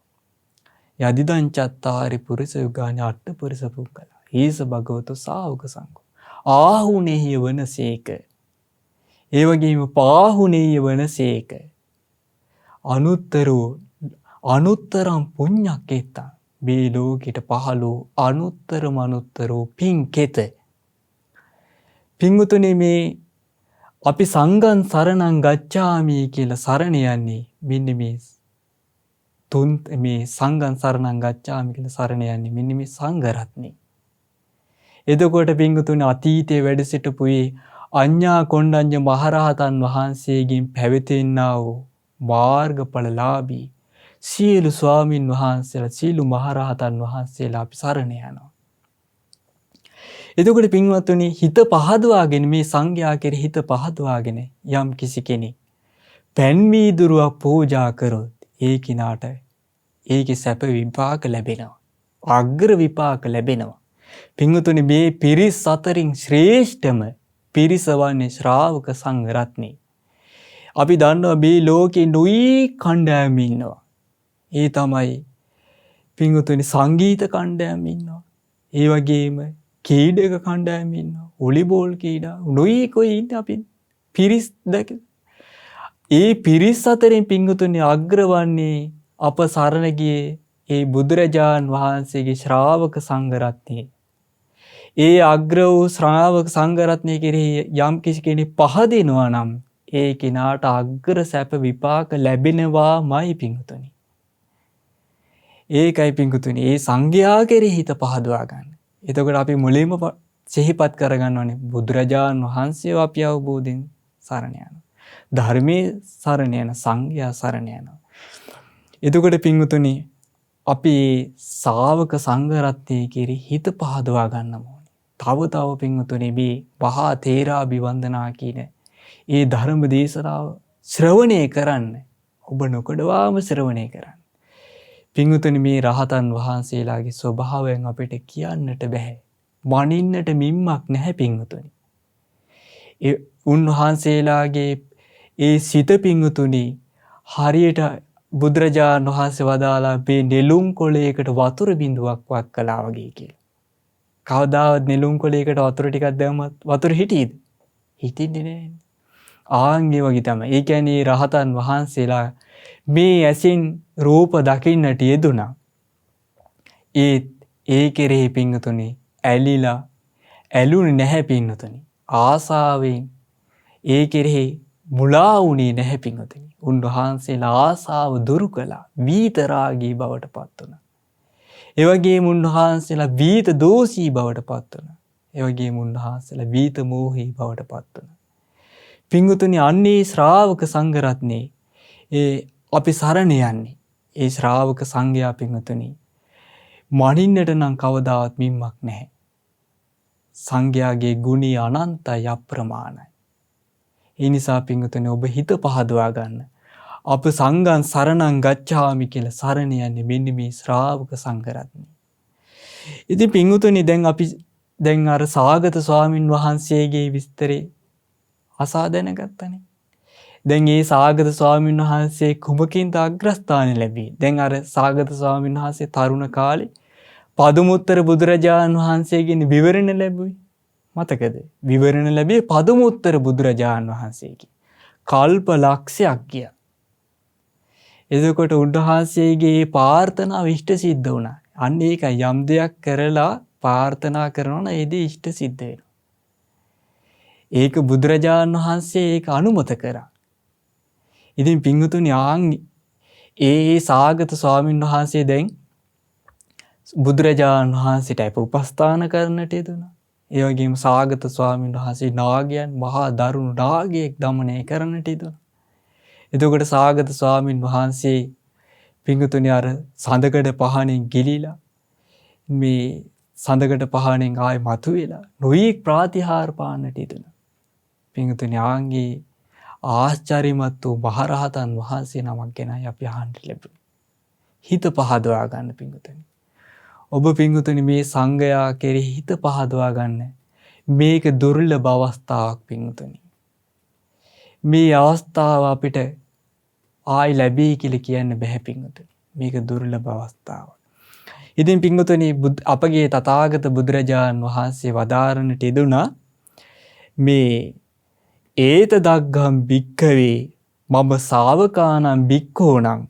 යදිදං චත්තාරි පුරිස යුගානි අට්ඨ පුරිස පුක්කලා ඊස භගවතු ශාවක සංඝෝ, ආහුනේය වනසේක, ඒ වගේම පාහුනේය වනසේක, අනුත්තරම් පුඤ්ඤක්කෙත්තං, මේ ලෝකෙට පහළෝ අනුත්තරෝ පින්කෙත. පිංගුතුනි, මේ අපි සංඝං සරණං ගච්ඡාමි කියලා සරණ යන්නේ මෙන්න මේ මේ සංඝං සරණං ගච්ඡාමි කියලා සරණ යන්නේ මෙන්න මේ සංඝ රත්නේ. එතකොට පින්වතුනි අතීතයේ වැඩ සිටපු අඤ්ඤා කොණ්ඩඤ්ඤ මහරහතන් වහන්සේගෙන් පැවතෙනා වූ මාර්ගඵලලාභී සියලු ස්වාමින් වහන්සේලා සියලු මහරහතන් වහන්සේලා අපි සරණ යනවා. එතකොට පින්වත්නි හිත පහදවාගෙන මේ සංඝයා කෙරෙහි හිත පහදවාගෙන යම් කිසි කෙනෙක් පැන් වීදුරුවක් පූජා කරොත් ඒ කිනාට ඒකේ සැප විපාක ලැබෙනවා. අග්‍ර විපාක ලැබෙනවා. පින්වතුනි මේ පිරිස් අතරින් ශ්‍රේෂ්ඨම පිරිස වන්නේ ශ්‍රාවක සංඝ රත්නේ. අපි දන්නවා මේ ලෝකේ නොයි කණ්ඩායම් ඉන්නවා. ඒ තමයි පින්වතුනි සංගීත කණ්ඩායම් ඉන්නවා. ඒ වගේම කීඩක කණ්ඩායම් ඉන්නවා. වොලිබෝල් ක්‍රීඩා නොයි කොයි ඉන්නේ අපි පිරිස් දැක. ඒ පිරිස් අතරින් පින්වතුනි අග්‍රවන්නේ අප සරණ ගියේ ඒ බුදුරජාන් වහන්සේගේ ශ්‍රාවක සංඝ රත්නය. ඒ අග්‍ර වූ ශ්‍රාවක සංඝ රත්නය කෙරෙහි යම් කිසි කෙනෙක් පහදිනවා නම් ඒ කෙනාට අග්‍ර සැප විපාක ලැබෙනවාමයි පින්වතුනි. ඒකයි පින්වතුනි ඒ සංඝයා කෙරෙහි හිත පහදවා ගන්න. එතකොට අපි මුලින්ම සිහිපත් කරගන්න ඕනේ බුදුරජාන් වහන්සේව අපි අවබෝධයෙන් සරණ යනවා. ධර්මයේ සරණ යන සංඝයා සරණ යනවා. එතකොට පින්වතුනි අපි ශාවක සංඝ රත්නයේ කෙරෙහි හිත පහදවා ගන්න ඕනේ. තව පින්වතුනි මේ මහා තේරාභිවන්දනා කියන ඒ ධර්ම දේශනාව ශ්‍රවණය කරන්න. ඔබ නොකඩවාම ශ්‍රවණය කරන්න. පින්වතුනි මේ රහතන් වහන්සේලාගේ ස්වභාවයෙන් අපිට කියන්නට බෑ. මනින්නට මිම්මක් නැහැ පින්වතුනි. ඒ උන්වහන්සේලාගේ ඒ සිත පින්වතුනි හරියට බුදුරජාණන් වහන්සේ වදාලා මේ නෙළුම් කොළයකට වතුර බිඳුවක් වක් කළා වගේ කියලා. කවදාවත් නෙළුම් කොළයකට වතුර ටිකක් දැම්මත් වතුර හිටියේද? හිටින්නේ නැහැ. ආන්ගේ වගේ තමයි. ඒ කියන්නේ රහතන් වහන්සේලා මේ ඇසින් රූප දකින්නට යෙදුණා. ඒ කෙරෙහි පින්වතුනි ඇලිලා ඇලුනේ නැහැ පින්වතුනි. ආසාවෙන් ඒ කෙරෙහි මුලා වුණේ නැහැ පින්වතුනි. උන්වහන්සේලා ආසාව දුරු කළා. වීතරාගී බවට පත් වුණා. ඒ වගේම උන්වහන්සේලා වීත දෝෂී බවට පත් වුණා. ඒ වගේම උන්වහන්සේලා වීත මෝහී බවට පත් වුණා. පින්වතුනි අන්නේ ශ්‍රාවක සංඝ රත්නේ ඒ අපි සරණ යන්නේ. ඒ ශ්‍රාවක සංඝයා පින්වතුනි මනින්නට නම් කවදාවත් මිම්මක් නැහැ. සංඝයාගේ ගුණී අනන්තයි අප්‍රමාණයි. ඒ නිසා පින්වතුනි ඔබ හිත පහදවා ගන්න. අප සංඝං සරණං ගච්ඡාමි කියලා සරණ යන්නේ මෙන්න මේ ශ්‍රාවක සංඝ රත්නය. ඉතින් පින්වතුනි දැන් අපි අර සාගත ස්වාමින් වහන්සේගේ විස්තරේ අසා දැනගත්තනේ. දැන් මේ සාගත ස්වාමින් වහන්සේ කුමකින්ද අග්‍රස්ථාන ලැබී? දැන් අර සාගත ස්වාමින් වහන්සේ තරුණ කාලේ පදුමුත්තර බුදුරජාණන් වහන්සේගෙන් විවරණ ලැබුවේ. මතකද? විවරණ ලැබියේ පදුමුත්තර බුදුරජාණන් වහන්සේගෙන්. කල්ප ලක්ෂයක් ගියා. එතකොට උන්වහන්සේගේ ප්‍රාර්ථනාව ඉෂ්ට සිද්ධ වුණා. අන්න ඒකයි යම් දෙයක් කරලා ප්‍රාර්ථනා කරනවා නම් ඒ දේ ඉෂ්ට සිද්ධ වෙනවා. ඒක බුදුරජාණන් වහන්සේ ඒක අනුමත කරා. ඉතින් පින්වතුනි ඒ සාගත ස්වාමීන් වහන්සේ දැන් බුදුරජාණන් වහන්සේට උපස්ථාන කරන්නට යෙදුණා. ඒ වගේම සාගත ස්වාමීන් වහන්සේ නාගයන් මහා දරුණු නාගයෙක් দমনය කරන්නට යෙදුණා. එතකොට සාගත ස්වාමීන් වහන්සේ පින්වතුනි අර සඳකඩ පහණෙන් ගිලිලා මේ සඳකඩ පහණෙන් ආයෙ මතුවෙලා නොයෙක් ප්‍රාතිහාර පාන්නට යෙදුණා. පින්වතුනි ආන්ගේ ආශ්චර්යමත් වූ මහරහතන් වහන්සේ නමක් ගැනයි අපි අහන්න ලැබුණේ. හිත පහදවා ගන්න පින්වතුනි. ඔබ පින්වතුනි මේ සංඝයා කෙරෙහි හිත පහදවා ගන්න. මේක දුර්ලභ අවස්ථාවක් පින්වතුනි. මේ අවස්ථාව අපිට ආයි ලැබී කියලා කියන්න බෑ පින්වතුනි. මේක දුර්ලභ අවස්ථාවක්. ඉතින් පින්වතුනි අපගේ තථාගත බුදුරජාණන් වහන්සේ වදාරන්නට යෙදුණා මේ ඒත දග්ගම් භික්ඛවේ මම ශාවකානම් භික්ඛූනම්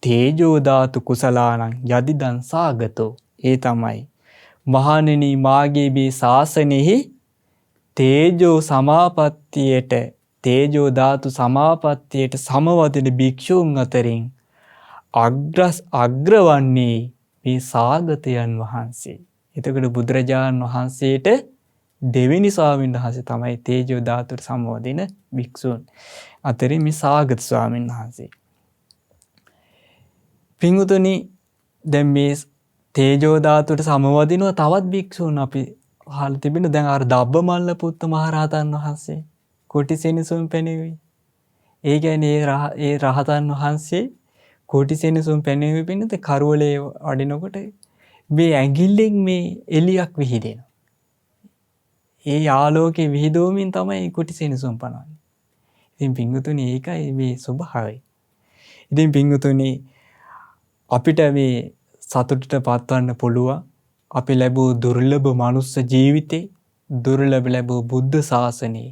තේජෝ ධාතු කුසලානම් යදිදං සාගතෝ. ඒ තමයි මහණෙනි මාගේ මේ ශාසනයෙහි තේජෝ ධාතු සමාපත්තියට සමවදින භික්ෂූන් අතරින් අග්‍රවන්නේ මේ සාගතයන් වහන්සේ. එතකොට බුදුරජාණන් වහන්සේට දෙවෙනි ස්වාමීන් වහන්සේ තමයි තේජෝ ධාතුවට සමවදින භික්ෂූන් අතරින් මේ සාගත ස්වාමීන් වහන්සේ. පින්වතුනි දැන් මේ තේජෝ ධාතුවට සමවදිනවා තවත් භික්ෂූන් අපි අහලා තිබෙන දැන් අර දබ්බමල්ල පුත්ත මහරහතන් වහන්සේ කොටි සෙනසුන් පැනෙවි. ඒ කියන්නේ ඒ රහතන් වහන්සේ කොටි සෙනසුන් පැනෙවි පින්නත කරවලේ වඩිනකොට මේ ඇඟිල්ලෙන් මේ එලියක් විහිදෙනවා. ඒ ආලෝකේ විහිදුවමින් තමයි කොටි සෙනසුන් පනවන්නේ. ඉතින් පින්වතුනි ඒකයි මේ ස්වභාවය. ඉතින් පින්වතුනි අපිට මේ සතුටට පත්වන්න පුළුවන් අපි ලැබූ දුර්ලභ මනුස්ස ජීවිතේ දුර්ලභ ලැබූ බුද්ධ ශාසනයේ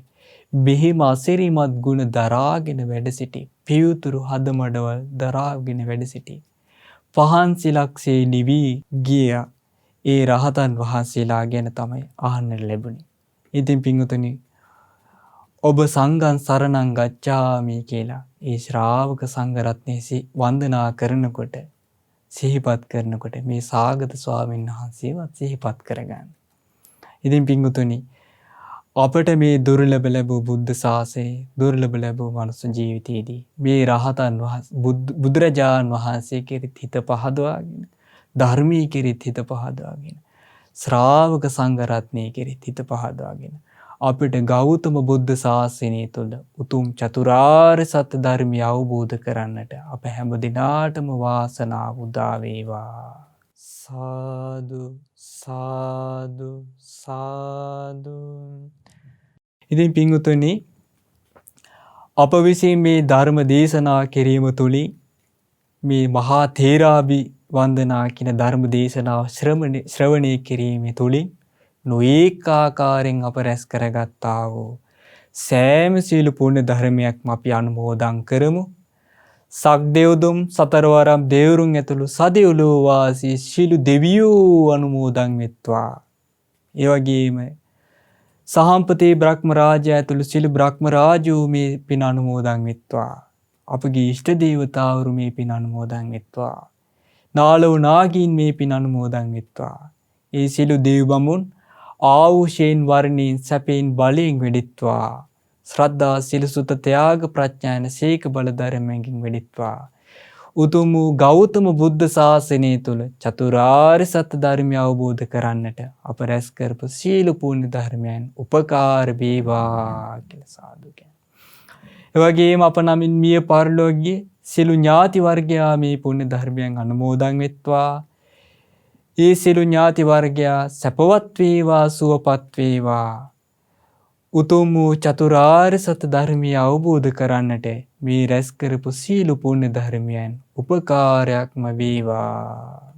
මෙහිම අසිරිමත් ගුණ දරාගෙන වැඩ සිටි පියුතුරු හදමඩවල් දරාගෙන වැඩ සිටි පහන් සිලක්සේ නිවි ගිය ඒ රහතන් වහන්සේලා ගැන තමයි අහන්න ලැබුණේ. ඉතින් පින්වතුනි ඔබ සංඝං සරණං ගච්ඡාමි කියලා ඒ ශ්‍රාවක සංඝ රත්නයේ වන්දනා කරනකොට සිහිපත් කරනකොට මේ සාගත ස්වාමීන් වහන්සේවත් සිහිපත් කරගන්න. ඉතින් පින්වතුනි අපට මේ දුර්ලභ ලැබූ බුද්ධ ශාසනය දුර්ලභ ලැබූ මනුස්ස ජීවිතයේදී මේ රහතන් වහන්සේ බුදුරජාණන් වහන්සේ කෙරෙහි හිත පහදවාගෙන ධර්මයේ කෙරෙහි හිත පහදවාගෙන ශ්‍රාවක සංඝ රත්නයේ කෙරෙහි හිත පහදවාගෙන අපිට ගෞතම බුද්ධ ශාසනය තුළ උතුම් චතුරාර්ය සත්‍ය ධර්මය අවබෝධ කරන්නට අප හැම දිනාටම වාසනාව උදා වේවා. සාදු සාදු සාදු. ඉතින් පින්වතුනි අප විසින් මේ ධර්ම දේශනා කිරීම තුළින් මේ මහා තේරාභි වන්දනා කියන ධර්ම දේශනාව ශ්‍රවණය කිරීම තුළින් නොඑක ආකාරයෙන් අප රැස් කරගත්තා වූ සෑම සීල පුණ්‍ය ධර්මයක්ම අපි අනුමෝදන් කරමු. සක්දෙව්දුම් සතරවරම් දේවරුන් ඇතුළු සදෙව්ලෝ වාසී සියලු දෙවියෝ අනුමෝදන් වෙත්වා. ඒ වගේම සහම්පති බ්‍රහ්ම රාජය ඇතුළු සියලු බ්‍රහ්ම රාජෝ මේ පින් අනුමෝදන් වෙත්වා. අපගේ ඉෂ්ට දේවතාවරු මේ පින් අනුමෝදන් වෙත්වා. නාලෝ නාගීන් මේ පින් අනුමෝදන් වෙත්වා. ඒ සියලු දේව බමුණු ආවුෂයෙන් වර්ණයෙන් සැපයෙන් බලයෙන් වෙඩිත්වා. ශ්‍රද්ධා සිල් සුත ත්‍යාග ප්‍රඥාන සීක බල ධර්මයෙන් වෙඩිත්වා. උතුම් වූ ගෞතම බුද්ධ ශාසනය තුළ චතුරාර්ය සත්‍ය ධර්මය අවබෝධ කරන්නට අප රැස් කරපු සීල පුණ්‍ය ධර්මයන් උපකාර වේවා කියලා සාදු කියනවා. ඒ වගේම අප නමින් මිය පරලෝකීය සියලු ඥාති වර්ගයා මේ පුණ්‍ය ධර්මයන් අනුමෝදන් වෙත්වා. ඒ සියලු ඥාති වර්ගයා සැපවත් වේවා සුවපත් වේවා. උතුම් වූ චතුරාර්ය සත්‍ය ධර්මය අවබෝධ කරන්නට මේ රැස් කරපු සීල පුණ්‍ය ධර්මයන් උපකාරයක්ම වේවා.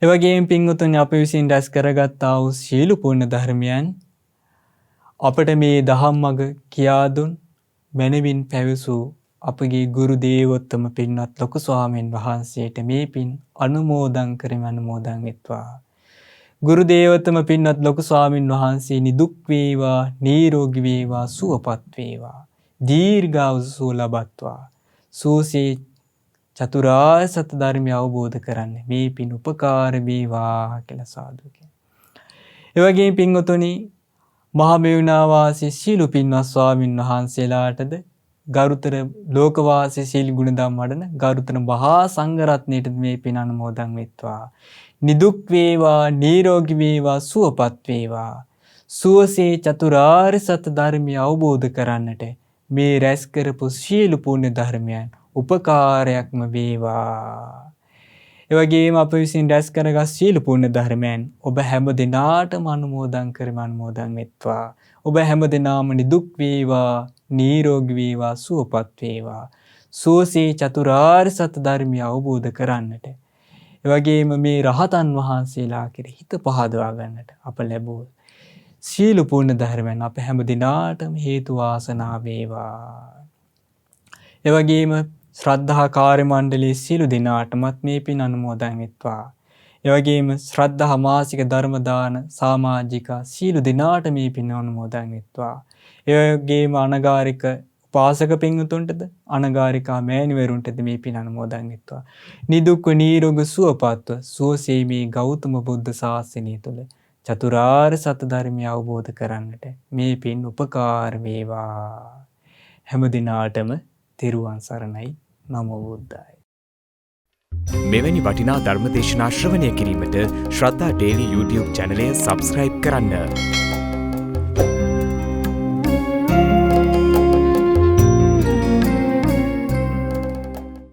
ඒ වගේම පින්වතුනි අප විසින් රැස් කරගත්තා වූ සීල පුණ්‍ය ධර්මයන් අපට මේ දහම් මඟ කියා දුන් මැනවින් පැවසූ අපගේ ගුරු දේවෝත්තම පින්වත් ලොකු ස්වාමීන් වහන්සේට මේ පින් අනුමෝදන් කරමි අනුමෝදන් වෙත්වා. ගුරු දේවෝත්තම පින්වත් ලොකු ස්වාමීන් වහන්සේ නිදුක් වේවා නිරෝගී වේවා සුවපත් වේවා දීර්ඝායුෂ ලබත්වා. සෝසේ චතුරාර්ය සත්‍ය ධර්මය අවබෝධ කරන්නේ මේ පින් උපකාර වේවා කියලා සාදු කියනවා. ඒ වගේම පින්වතුනි මහමෙවුනා වාසී සීල පින්වත් ස්වාමීන් වහන්සේලාටද ගරුතර ලෝකවාසී සීල ගුණධම් වඩන ගරුතර මහා සංඝ රත්නයට මේ පින් අනුමෝදන් වෙත්වා. නිදුක් වේවා නිරෝගී වේවා සුවපත් වේවා. සුවසේ චතුරාර්ය සත්‍ය ධර්මය අවබෝධ කරන්නට මේ රැස් කරපු සීල පුණ්‍ය ධර්මයන් උපකාරයක්ම වේවා. ඒ වගේම අප විසින් රැස් කරගත් සීල පුණ්‍ය ධර්මයන් ඔබ හැම දිනාටම අනුමෝදන් කරමි අනුමෝදන් වෙත්වා. ඔබ හැම දිනාම නිදුක් වේවා නිරෝගී වේවා සුවපත් වේවා. සුවසේ චතුරාර්ය සත්‍ය ධර්මය අවබෝධ කරන්නට ඒ වගේම මේ රහතන් වහන්සේලා කෙරෙහි හිත පහදවා ගන්නට අප ලැබුව සීල පුණ්‍ය ධර්මයන් අප හැම දිනාටම හේතු වාසනා වේවා. ඒ වගේම ශ්‍රද්ධා කාර්ය මණ්ඩලයේ සීල දිනාටමත් මේ පින් අනුමෝදන් වෙත්වා. ඒ වගේම ශ්‍රද්ධා මාසික ධර්ම දාන සමාජික සීල දිනාට මේ පින් අනුමෝදන් වෙත්වා. ඒ වගේම අනගාരിക පාසක පින්වතුන්ටද අනගාരികා මෑණිවරුන්ටද මේ පින් අනුමෝදන් වෙත්වා. නිදුක් නිරෝග සුවපත්ව සුවසේ මේ ගෞතම බුද්ධ ශාසනය තුල චතුරාර්ය සත්‍ය ධර්මය අවබෝධ කරන්නට මේ පින් උපකාර වේවා. හැම දිනාටම තෙරුවන් සරණයි. නමෝ බුද්ධාය. මෙවැනි වටිනා ධර්මදේශනා ශ්‍රවණය කිරීමට ශ්‍රද්ධා ඩේලි YouTube චැනලය සබස්ක්‍රයිබ් කරන්න.